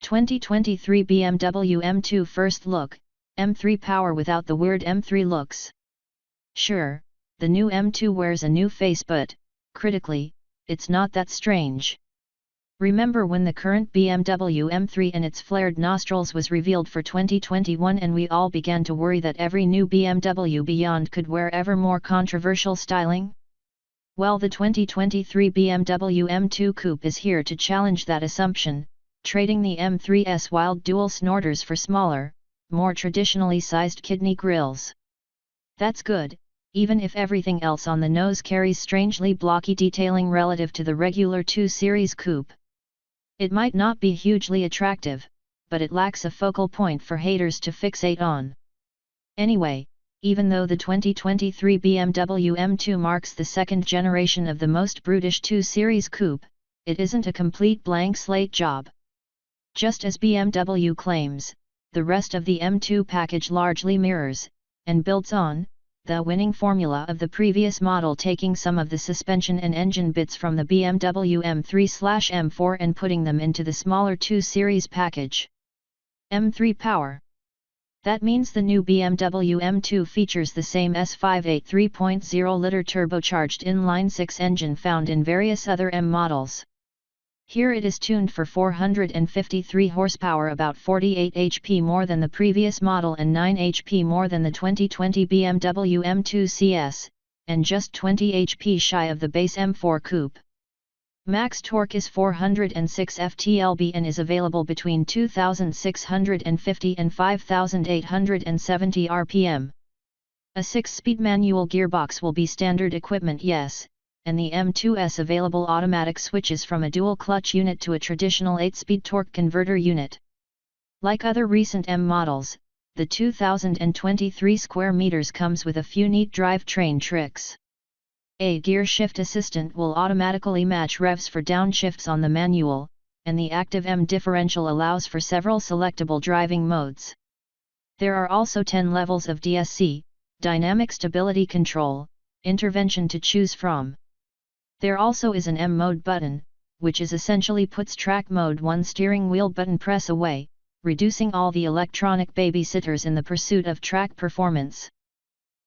2023 BMW M2 First Look, M3 Power without the weird M3 looks. Sure, the new M2 wears a new face, but, critically, it's not that strange. Remember when the current BMW M3 and its flared nostrils was revealed for 2021 and we all began to worry that every new BMW Beyond could wear ever more controversial styling? Well, the 2023 BMW M2 Coupe is here to challenge that assumption, trading the M3's wild dual snorters for smaller, more traditionally sized kidney grills. That's good, even if everything else on the nose carries strangely blocky detailing relative to the regular 2 Series Coupe. It might not be hugely attractive, but it lacks a focal point for haters to fixate on. Anyway, even though the 2023 BMW M2 marks the second generation of the most brutish 2 Series Coupe, it isn't a complete blank slate job. Just as BMW claims, the rest of the M2 package largely mirrors, and builds on, the winning formula of the previous model, taking some of the suspension and engine bits from the BMW M3/M4 and putting them into the smaller 2 Series package. M3 Power. That means the new BMW M2 features the same S58 3.0-liter turbocharged inline-6 engine found in various other M models. Here it is tuned for 453 horsepower, about 48 HP more than the previous model and 9 HP more than the 2020 BMW M2 CS, and just 20 HP shy of the base M4 Coupe. Max torque is 406 ft-lb and is available between 2,650 and 5,870 rpm. A 6-speed manual gearbox will be standard equipment, yes, and the M2's available automatic switches from a dual-clutch unit to a traditional 8-speed torque converter unit. Like other recent M models, the 2023 square meters comes with a few neat drivetrain tricks. A gear shift assistant will automatically match revs for downshifts on the manual, and the active M differential allows for several selectable driving modes. There are also 10 levels of DSC, dynamic stability control, intervention to choose from. There also is an M mode button, which is essentially puts track mode 1 steering wheel button press away, reducing all the electronic babysitters in the pursuit of track performance.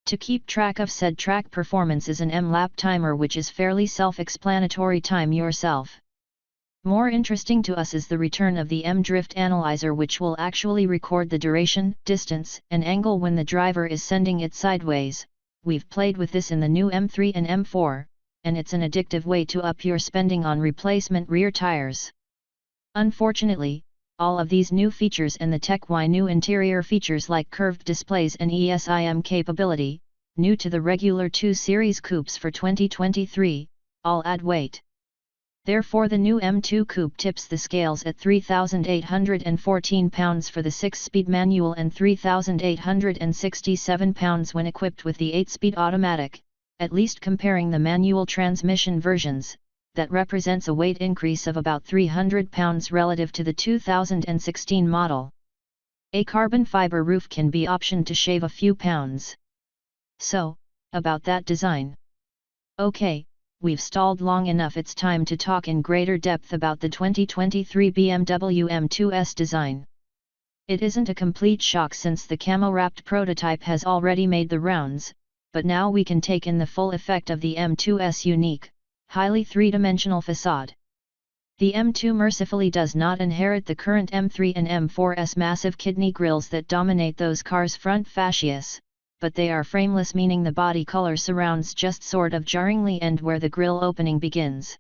To keep track of said track performance is an M lap timer, which is fairly self-explanatory: time yourself. More interesting to us is the return of the M drift analyzer, which will actually record the duration, distance, and angle when the driver is sending it sideways. We've played with this in the new M3 and M4. And it's an addictive way to up your spending on replacement rear tires. Unfortunately, all of these new features and the tech-wise new interior features like curved displays and eSIM capability, new to the regular 2 Series Coupes for 2023, all add weight. Therefore the new M2 Coupe tips the scales at 3,814 pounds for the 6-speed manual and 3,867 pounds when equipped with the 8-speed automatic. At least comparing the manual transmission versions, that represents a weight increase of about 300 pounds relative to the 2016 model. A carbon fiber roof can be optioned to shave a few pounds. So, about that design. Okay, we've stalled long enough, it's time to talk in greater depth about the 2023 BMW M2's design. It isn't a complete shock since the camo-wrapped prototype has already made the rounds, but now we can take in the full effect of the M2's unique, highly three-dimensional facade. The M2 mercifully does not inherit the current M3 and M4's massive kidney grills that dominate those cars' front fascias, but they are frameless, meaning the body color surrounds just sort of jarringly end where the grille opening begins.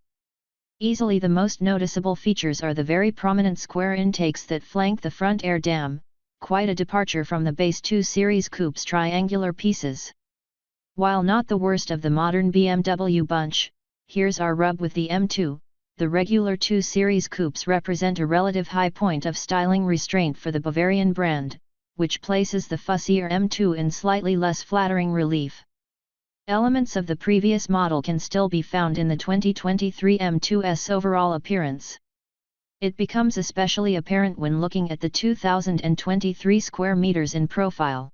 Easily the most noticeable features are the very prominent square intakes that flank the front air dam, quite a departure from the base 2 Series Coupe's triangular pieces. While not the worst of the modern BMW bunch, here's our rub with the M2. The regular 2 Series Coupes represent a relative high point of styling restraint for the Bavarian brand, which places the fussier M2 in slightly less flattering relief. Elements of the previous model can still be found in the 2023 M2's overall appearance. It becomes especially apparent when looking at the 2023 square meters in profile.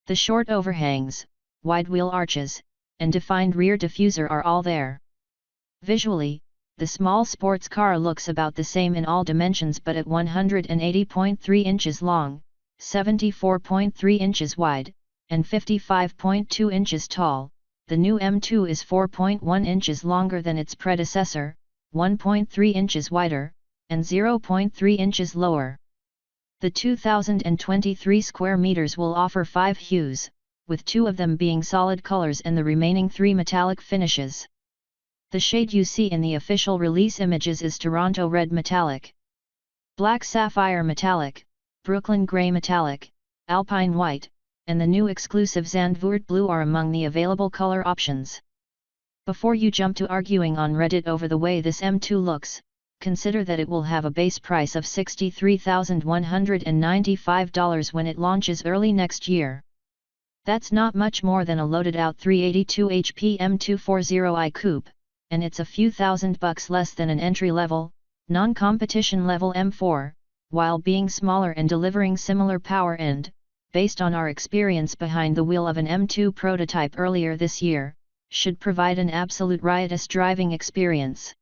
The short overhangs, wide wheel arches, and defined rear diffuser are all there. Visually, the small sports car looks about the same in all dimensions, but at 180.3 inches long, 74.3 inches wide, and 55.2 inches tall, the new M2 is 4.1 inches longer than its predecessor, 1.3 inches wider, and 0.3 inches lower. The 2023 square meters will offer 5 hues, with 2 of them being solid colors and the remaining 3 metallic finishes. The shade you see in the official release images is Toronto Red Metallic, Black Sapphire Metallic, Brooklyn Grey Metallic, Alpine White, and the new exclusive Zandvoort Blue are among the available color options. Before you jump to arguing on Reddit over the way this M2 looks, consider that it will have a base price of $63,195 when it launches early next year. That's not much more than a loaded-out 382 HP M240i coupe, and it's a few $1,000 less than an entry-level, non-competition level M4, while being smaller and delivering similar power and, based on our experience behind the wheel of an M2 prototype earlier this year, should provide an absolute riotous driving experience.